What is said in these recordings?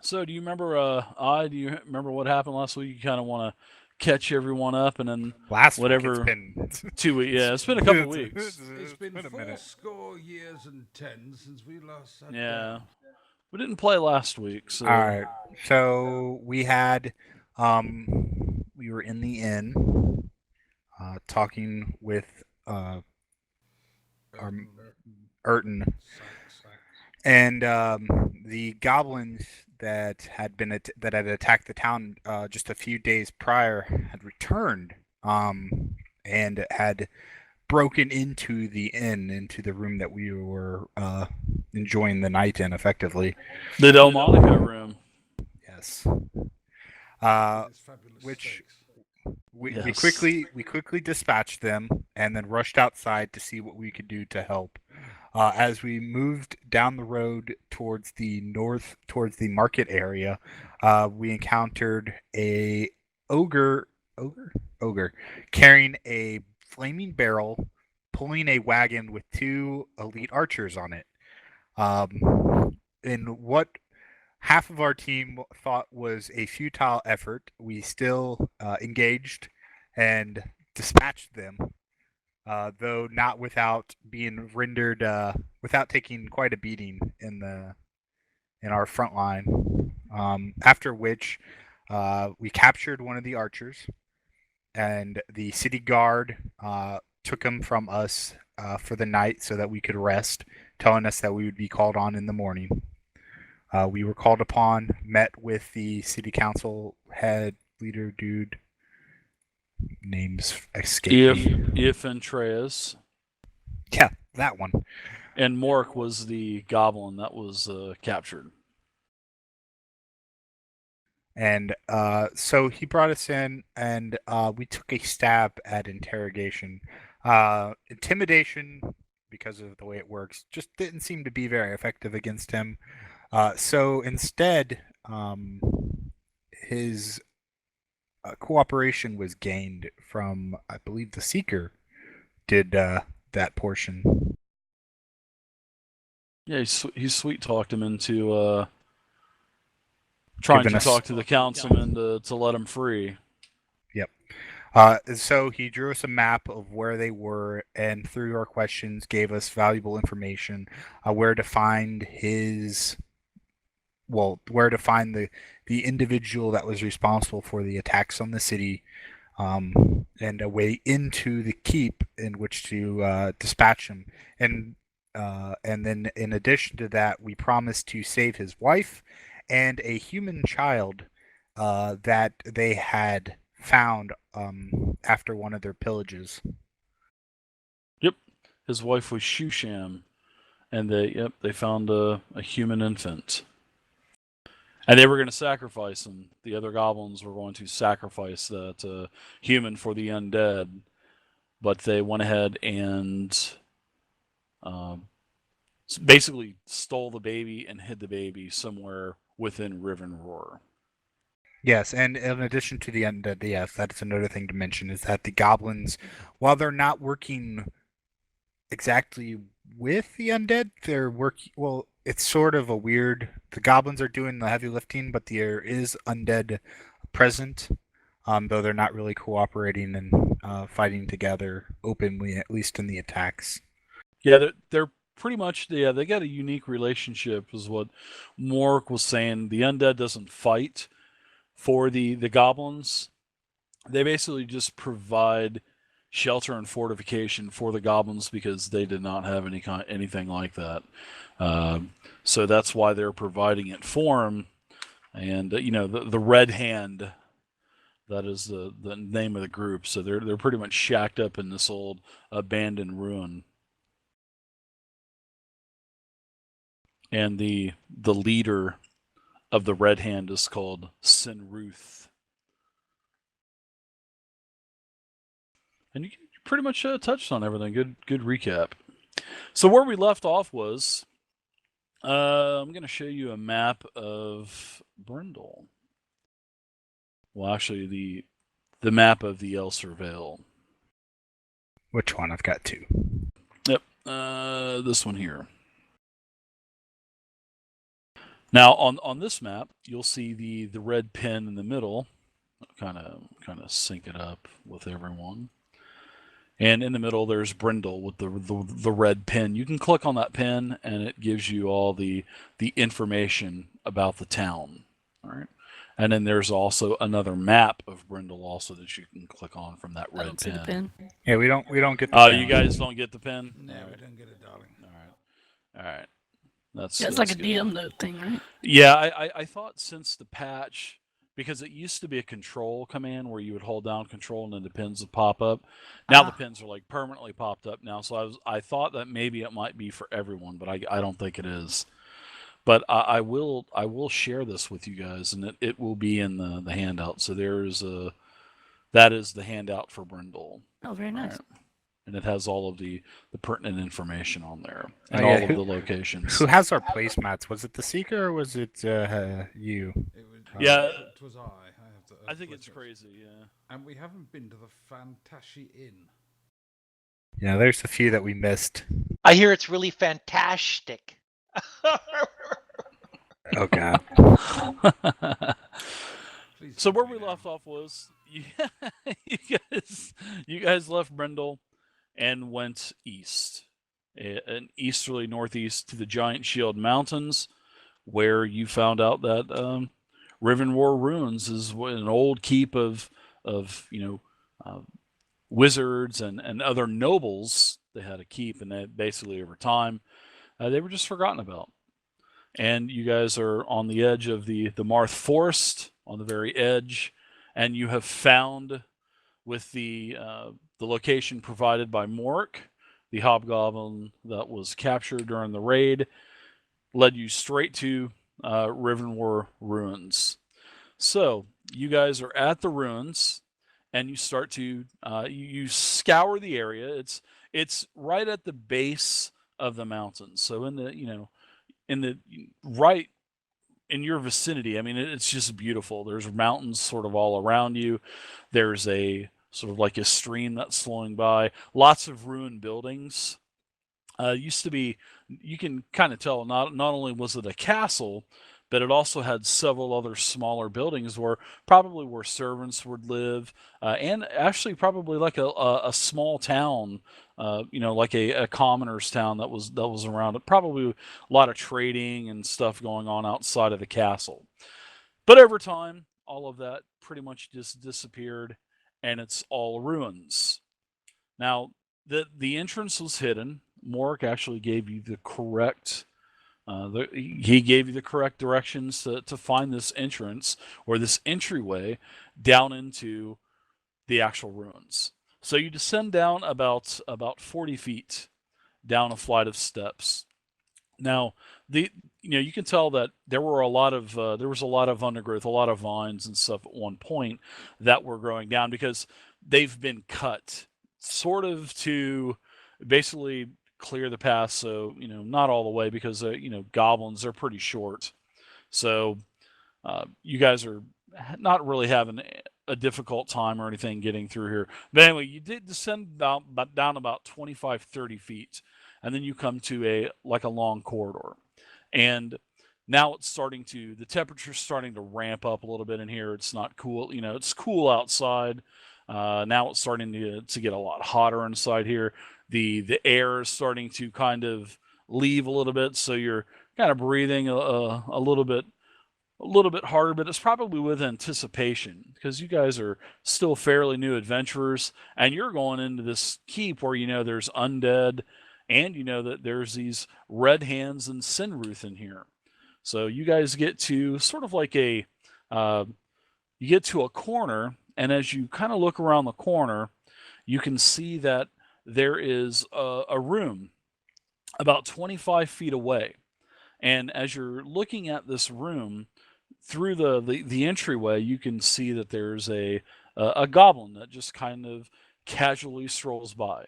So, do you remember? Do you remember what happened last week? You kind of want to catch everyone up, and then Last week, it's whatever been 2 weeks. Yeah, it's been a couple it's, weeks. It's it's been been a minute. fourscore years and 10 since we last sat Yeah, down. we didn't play last week, All so right, so we were in the inn, talking with our Erton Urton, Sachs. and the goblins that had attacked the town just a few days prior had returned, and had broken into the inn, into the room that we were enjoying the night in, effectively. the Delmonica room. Yes. With Uh, its fabulous which steaks. Yes. we quickly dispatched them and then rushed outside to see what we could do to help. As we moved down the road towards the north, towards the market area, we encountered a ogre, ogre, ogre, carrying a flaming barrel, pulling a wagon with two elite archers on it. In what half of our team thought was a futile effort, we still engaged and dispatched them, though not without being rendered, without taking quite a beating in our front line. After which, we captured one of the archers, and the city guard took him from us for the night so that we could rest, telling us that we would be called on in the morning. We were called upon, met with the city council head leader dude. Names escape If me. if and Treyas Yeah, that one. and Mork was the goblin that was captured. And so he brought us in, and we took a stab at interrogation. Intimidation, because of the way it works, just didn't seem to be very effective against him. So instead, his cooperation was gained from, I believe, the Seeker did that portion. Yeah, he sweet talked him into trying Given to us. talk to the councilman to let him free. Yep. So he drew us a map of where they were, and through our questions, gave us valuable information, where to find where to find the individual that was responsible for the attacks on the city, and a way into the keep in which to dispatch him. And then, in addition to that, we promised to save his wife and a human child that they had found after one of their pillages. Yep, his wife was Shusham, and they found a human infant, and they were going to sacrifice him. The other goblins were going to sacrifice that human for the undead, but they went ahead and um, basically stole the baby and hid the baby somewhere within Riven Roar. Yes, and in addition to the undead, yes, that's another thing to mention is that the goblins, while they're not working exactly with the undead, they're working. Well, it's sort of a weird. The goblins are doing the heavy lifting, but there is undead present, though they're not really cooperating and fighting together openly, at least in the attacks. Yeah, they're pretty much they got a unique relationship, is what Mork was saying. The undead doesn't fight for the goblins. They basically just provide shelter and fortification for the goblins because they did not have anything like that. So that's why they're providing it for them. And the Red Hand, that is the name of the group. So they're pretty much shacked up in this old abandoned ruin. And the leader of the Red Hand is called Sinruth. And you pretty much touched on everything. Good recap. So where we left off was I'm going to show you a map of Brindle. Well, actually, the map of the El Surveil. Which one? I've got two. Yep, this one here. Now on this map, you'll see the red pin in the middle. Kind of sync it up with everyone. And in the middle, there's Brindle with the red pin. You can click on that pin, and it gives you all the information about the town. All right. And then there's also another map of Brindle also that you can click on from that I red don't see the pin. Yeah, we don't get the Oh, pin. you guys don't get the pin? No, All we right. don't get it, darling. All right. That's Yeah, it's like a good. DM note thing, right? Yeah, I thought since the patch, because it used to be a control command where you would hold down control and then the pins would pop up. Now the pins are like permanently popped up now, so I thought that maybe it might be for everyone, but I don't think it is. But I will share this with you guys, and it will be in the handout. So that is the handout for Brindle. Oh, very nice. Right. And it has all of the pertinent information on there and Oh, yeah. all of the locations. Who has our placemats? Was it the Seeker or was it you? Yeah. It was I. Have to, I think to it's look at- crazy, yeah. And we haven't been to the Fantashi Inn. Yeah, there's a few that we missed. I hear it's really fantastic. Oh god. Please So don't where be we now. left off was you guys left Brindle and went east, an easterly northeast to the Giant Shield Mountains, where you found out that Riven War Ruins is an old keep of wizards and other nobles. They had a keep, and they basically over time they were just forgotten about. And you guys are on the edge of the Marth Forest, on the very edge, and you have found, with the location provided by Mork, the hobgoblin that was captured during the raid, led you straight to Riven War Ruins. So you guys are at the ruins, and you start to you scour the area. It's right at the base of the mountains. So in the right in your vicinity, I mean, it's just beautiful. There's mountains sort of all around you. There's a sort of like a stream that's flowing by. Lots of ruined buildings. Used to be, you can kind of tell, not only was it a castle, but it also had several other smaller buildings where servants would live, and actually probably like a small town, like a commoner's town that was around it. Probably a lot of trading and stuff going on outside of the castle. But over time, all of that pretty much just disappeared, and it's all ruins. Now, the entrance was hidden. Mork actually gave you the correct. He gave you the correct directions to find this entrance or this entryway down into the actual ruins. So you descend down about 40 feet down a flight of steps. Now, you can tell that there was a lot of undergrowth, a lot of vines and stuff at one point that were growing down because they've been cut sort of to basically clear the path. So not all the way because goblins are pretty short. So you guys are not really having a difficult time or anything getting through here. But anyway, you did descend down about 25, 30 feet, and then you come to a long corridor. And now the temperature's starting to ramp up a little bit in here. It's not cool, it's cool outside. Now it's starting to get a lot hotter inside here. The air is starting to kind of leave a little bit, so you're kind of breathing a little bit harder, but it's probably with anticipation because you guys are still fairly new adventurers, and you're going into this keep where there's undead, and that there's these red hands and Sinruth in here. So you guys get to sort of like you get to a corner, and as you kind of look around the corner, you can see that there is a room about 25 feet away. And as you're looking at this room, through the entryway, you can see that there's a goblin that just kind of casually strolls by.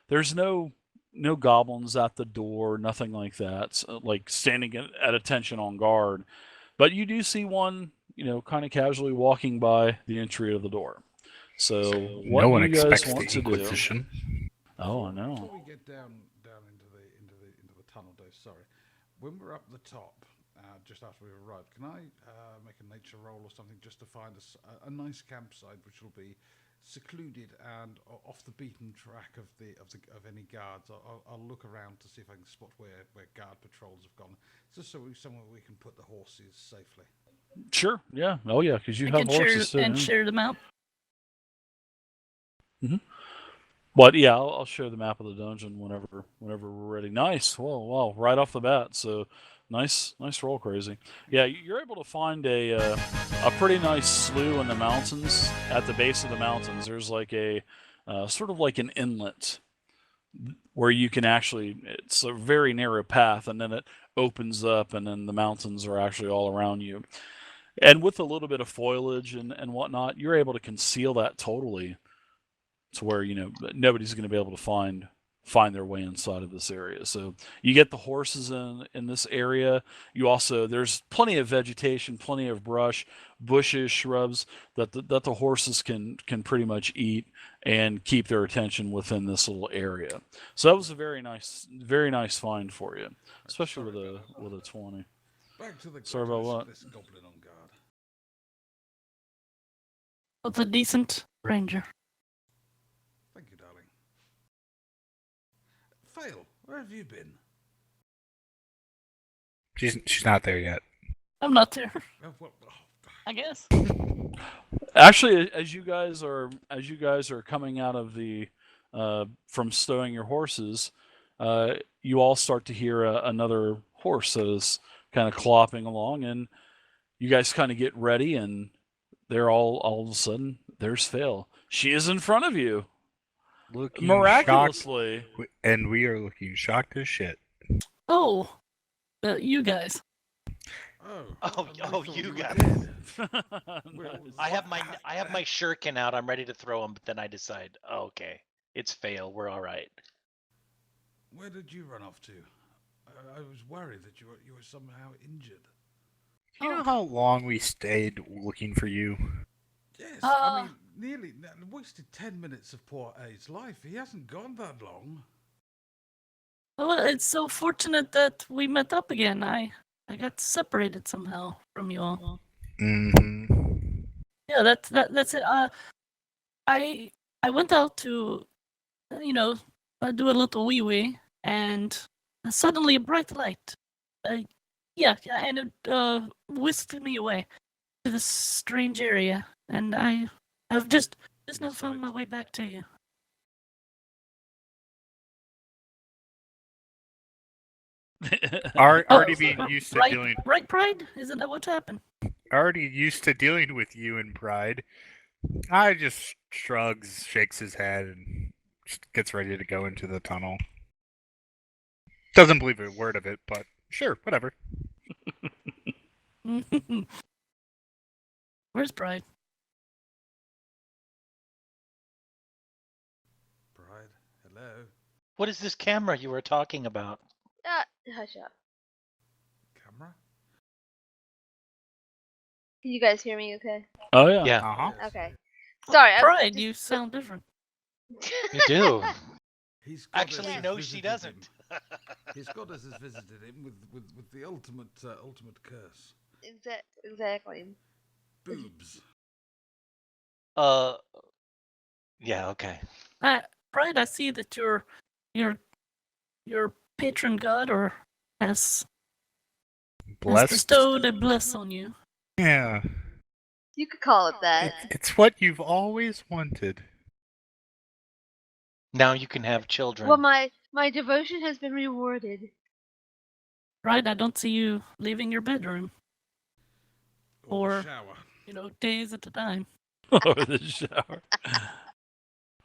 There's no goblins at the door, nothing like that, like standing at attention on guard. But you do see one, kind of casually walking by the entry of the door. So what No one do you guys expects want the to do? Inquisition. Oh, I know. Before we get down into the tunnel, Dave. Sorry, when we're up the top just after we arrived. Can I make a nature roll or something just to find a nice campsite which will be secluded and off the beaten track of any guards? I'll look around to see if I can spot where guard patrols have gone, just so somewhere we can put the horses safely. Sure. Yeah. Oh yeah, because you I have can share horses too. and yeah. share the map. But yeah, I'll share the map of the dungeon whenever we're ready. Nice. Whoa, wow! Right off the bat. So nice roll, Crazy. Yeah, you're able to find a pretty nice slough in the mountains. At the base of the mountains, there's like a sort of like an inlet where you can actually. It's a very narrow path, and then it opens up, and then the mountains are actually all around you. And with a little bit of foliage and whatnot, you're able to conceal that totally to where nobody's going to be able to find their way inside of this area. So you get the horses in this area. You also, there's plenty of vegetation, plenty of brush, bushes, shrubs that the horses can pretty much eat and keep their attention within this little area. So that was a very nice find for you, especially with a 20. Back to the Sorry about what? this goblin on guard. What's a decent ranger? Thank you, darling. Phael, where have you been? She's not there yet. I'm not there, Oh, I guess. Actually, as you guys are coming out of the from stowing your horses, you all start to hear another horse that is kind of clopping along, and you guys kind of get ready, and they're all of a sudden there's Phael. She is in front of you, Looking miraculously. shocked, and we are looking shocked as shit. Oh, you guys. You guys. dead. Nice. I have my shuriken out. I'm ready to throw him, but then I decide, okay, it's Phael. We're all right. Where did you run off to? I was worried that you were somehow injured. Do you know how long we stayed looking for you? Yes, I mean, nearly wasted 10 minutes of poor A's life. He hasn't gone that long. Well, it's so fortunate that we met up again. I got separated somehow from you all. Mm-hmm. Yeah, that's it. I went out to, do a little wee wee, and suddenly a bright light. And it whisked me away to this strange area, and I've just now found my way back to you. Already being used to right, dealing. Right, Pryde? Isn't that what happened? Already used to dealing with you in Pryde. I just shrugs, shakes his head, and just gets ready to go into the tunnel. Doesn't believe a word of it, but sure, whatever. Where's Pryde? Pryde, hello. What is this camera you were talking about? Hush up. Camera? Can you guys hear me okay? Oh yeah. Yeah, Uh-huh. Okay. Sorry, Pride, you sound different. you do. His Actually, goddess no, has she visited doesn't. him. His goddess has visited him with the ultimate curse. Exactly. Boobs. Yeah, okay. Pride, I see that your patron god has Blessed. bestowed a bless on you. Yeah. You could call it that. It's what you've always wanted. Now you can have children. Well, my devotion has been rewarded. Pride, I don't see you leaving your bedroom. Or- shower. Days at a time. Or the shower.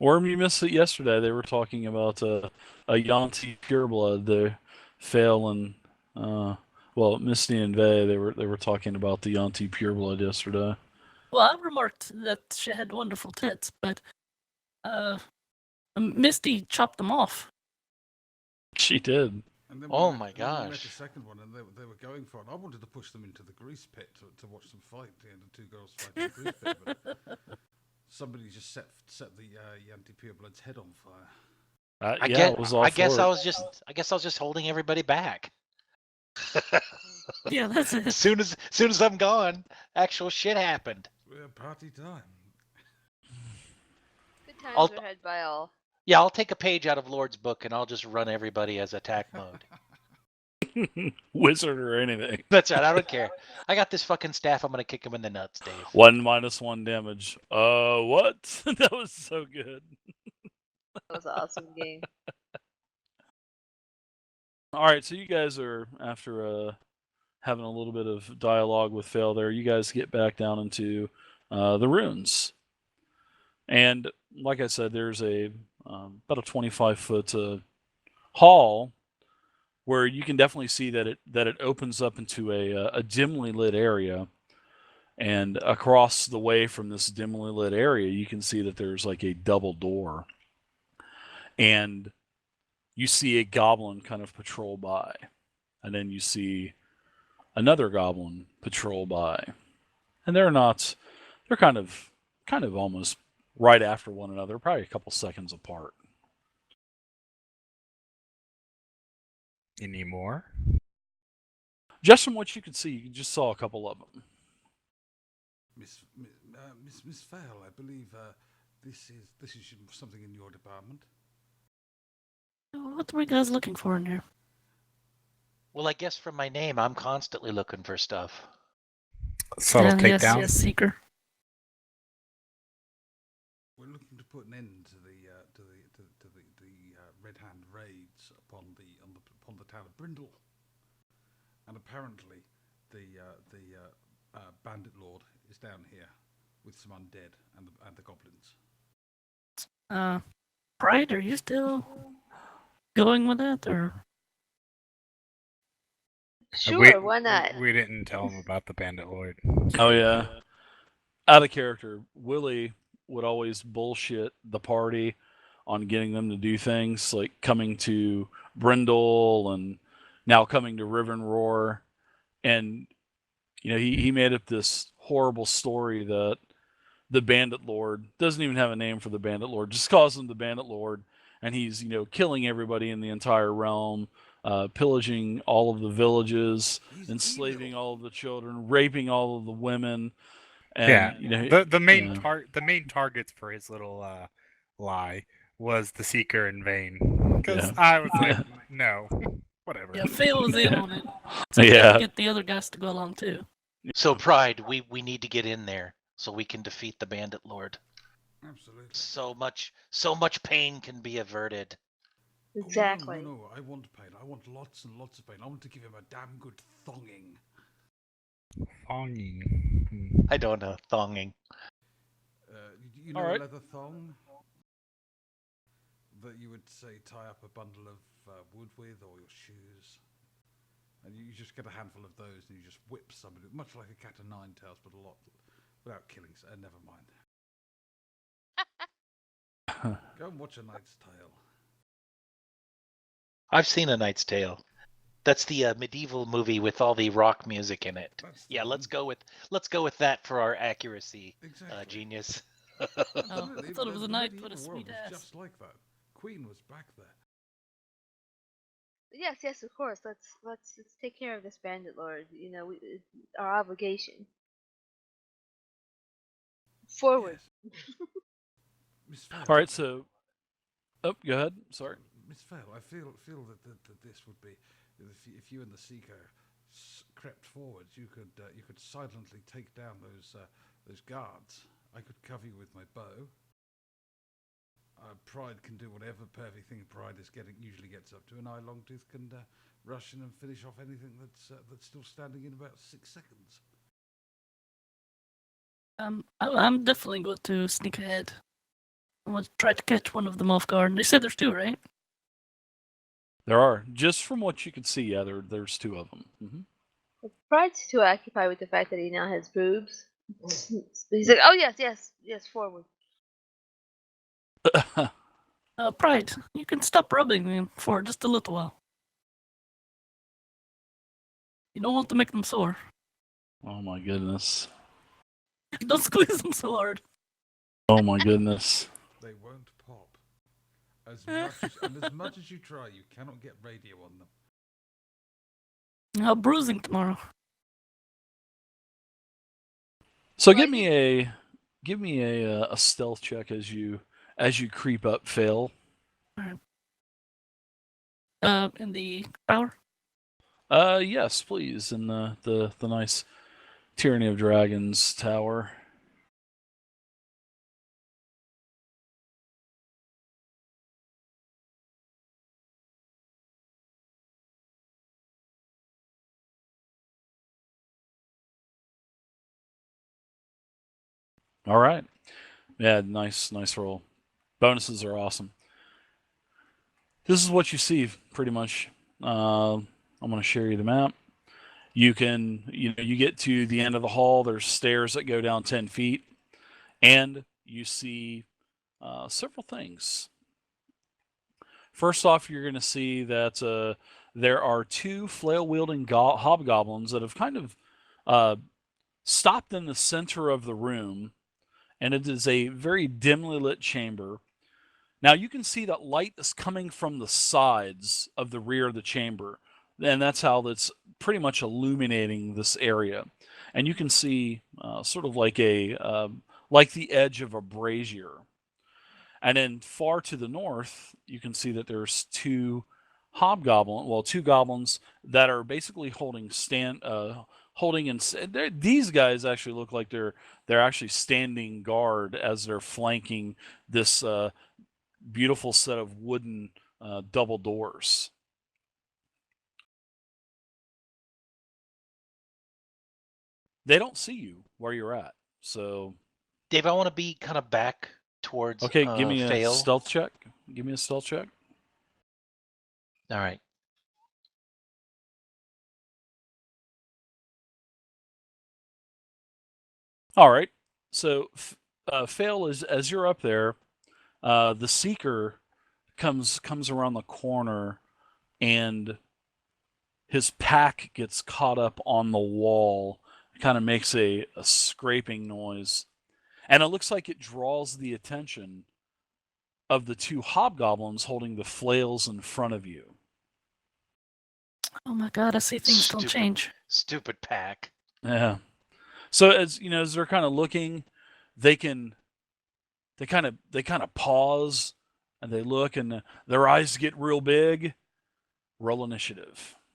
Worm, you missed it yesterday. They were talking about a Yanti pureblood. The Phael and Misty and Vay. They were talking about the Yanti pureblood yesterday. Well, I remarked that she had wonderful tits, but Misty chopped them off. She did. And then Oh we my met, and then we met gosh. the second one, and they were going for it. I wanted to push them into the grease pit to watch them fight. The two girls fight in the grease pit, but somebody just set the Yanti pureblood's head on fire. It was all I guess for I it. was just holding everybody back. Yeah, that's As it. soon as I'm gone, actual shit happened. Party time. Good times I'll- were had by all. Yeah, I'll take a page out of Lord's book and I'll just run everybody as attack mode. Wizard or anything. That's right. I don't care. I got this fucking staff. I'm gonna kick him in the nuts, Dave. 1 - 1 damage. What? That was so good. That was an awesome game. All right, so you guys are after having a little bit of dialogue with Phael there. You guys get back down into the ruins, and like I said, there's a about a 25-foot hall where you can definitely see that it opens up into a dimly lit area, and across the way from this dimly lit area, you can see that there's like a double door, and you see a goblin kind of patrol by, and then you see another goblin patrol by, and they're kind of almost right after one another, probably a couple seconds apart. Any more? Just from what you could see, you just saw a couple of them. Miss Phael, I believe this is something in your department. What were you guys looking for in here? Well, I guess from my name, I'm constantly looking for stuff. Subtle yes, takedown. yes, Seeker. We're looking to put an end to the Red Hand raids upon the town of Brindle, and apparently the Bandit Lord is down here with some undead and the goblins. Pryde, are you still going with that, or? Sure, why not? We didn't tell him about the Bandit Lord. Oh yeah, out of character. Willie would always bullshit the party on getting them to do things like coming to Brindle and now coming to Riven Roar, and he made up this horrible story that the Bandit Lord doesn't even have a name for the Bandit Lord, just calls him the Bandit Lord, and he's killing everybody in the entire realm, pillaging all of the villages, He's enslaving evil. all of the children, raping all of the women. Yeah, And the main yeah. the main targets for his little lie was the Seeker and Vayne. Because Yeah. I was like, no, whatever. Yeah, Phael was in on it. So yeah. Get the other guys to go along too. So, Pryde, we need to get in there so we can defeat the Bandit Lord. Absolutely. So much pain can be averted. Exactly. Oh, no, I want pain. I want lots and lots of pain. I want to give him a damn good thonging. Fonging. I don't know, thonging. You know All right. a leather thong that you would say tie up a bundle of wood with, or your shoes, and you just get a handful of those and you just whip somebody, much like a cat o' nine tails, but a lot without killing. So never mind. Go and watch A Knight's Tale. I've seen A Knight's Tale. That's the medieval movie with all the rock music in it. That's the Yeah, one. let's go with that for our accuracy, Exactly. genius. Oh, Absolutely. I thought it was a The knight medieval put a world sweet was ass. just like that. Queen was back there. Yes, of course. Let's take care of this bandit lord. It's our obligation. Forward. Yes. Miss Phael. All right, so go ahead. Sorry. Miss Phael, I feel that this would be if you and the Seeker crept forwards, you could silently take down those guards. I could cover you with my bow. Pryde can do whatever perfect thing Pryde usually gets up to, and I, Longtooth, can rush in and finish off anything that's still standing in about 6 seconds. I'm definitely going to sneak ahead. I'm going to try to catch one of them off guard. They said there's two, right? There are, just from what you can see, yeah, there's two of them. Mm-hmm. Pryde's too occupied with the fact that he now has boobs. He's like, oh yes, forward. Pryde, you can stop rubbing them for just a little while. You don't want to make them sore. Oh my goodness. Don't squeeze them so hard. Oh my goodness. They won't pop. As much as you try, you cannot get radio on them. Bruising tomorrow. So Well, give me a stealth check as you creep up, Phael. In the tower. Yes, please, in the nice Tyranny of Dragons tower. All right. Yeah, nice roll. Bonuses are awesome. This is what you see, pretty much. I'm going to share you the map. You get to the end of the hall. There's stairs that go down 10 feet, and you see several things. First off, you're going to see that there are two flail-wielding hobgoblins that have kind of stopped in the center of the room, and it is a very dimly lit chamber. Now you can see that light is coming from the sides of the rear of the chamber, and that's how that's pretty much illuminating this area. And you can see sort of like like the edge of a brazier. And then far to the north, you can see that there's two goblins that are basically these guys actually look like they're actually standing guard as they're flanking this beautiful set of wooden double doors. They don't see you where you're at, so Dave, I want to be kind of back towards okay. Give me a Phael. stealth check. Give me a stealth check. All right. All right. So, Phael, as you're up there, the Seeker comes around the corner, and his pack gets caught up on the wall. It kind of makes a scraping noise, and it looks like it draws the attention of the two hobgoblins holding the flails in front of you. Oh my god, I see things don't change. Stupid pack. Yeah. So as they're kind of looking, they kind of pause, and they look, and their eyes get real big. Roll initiative.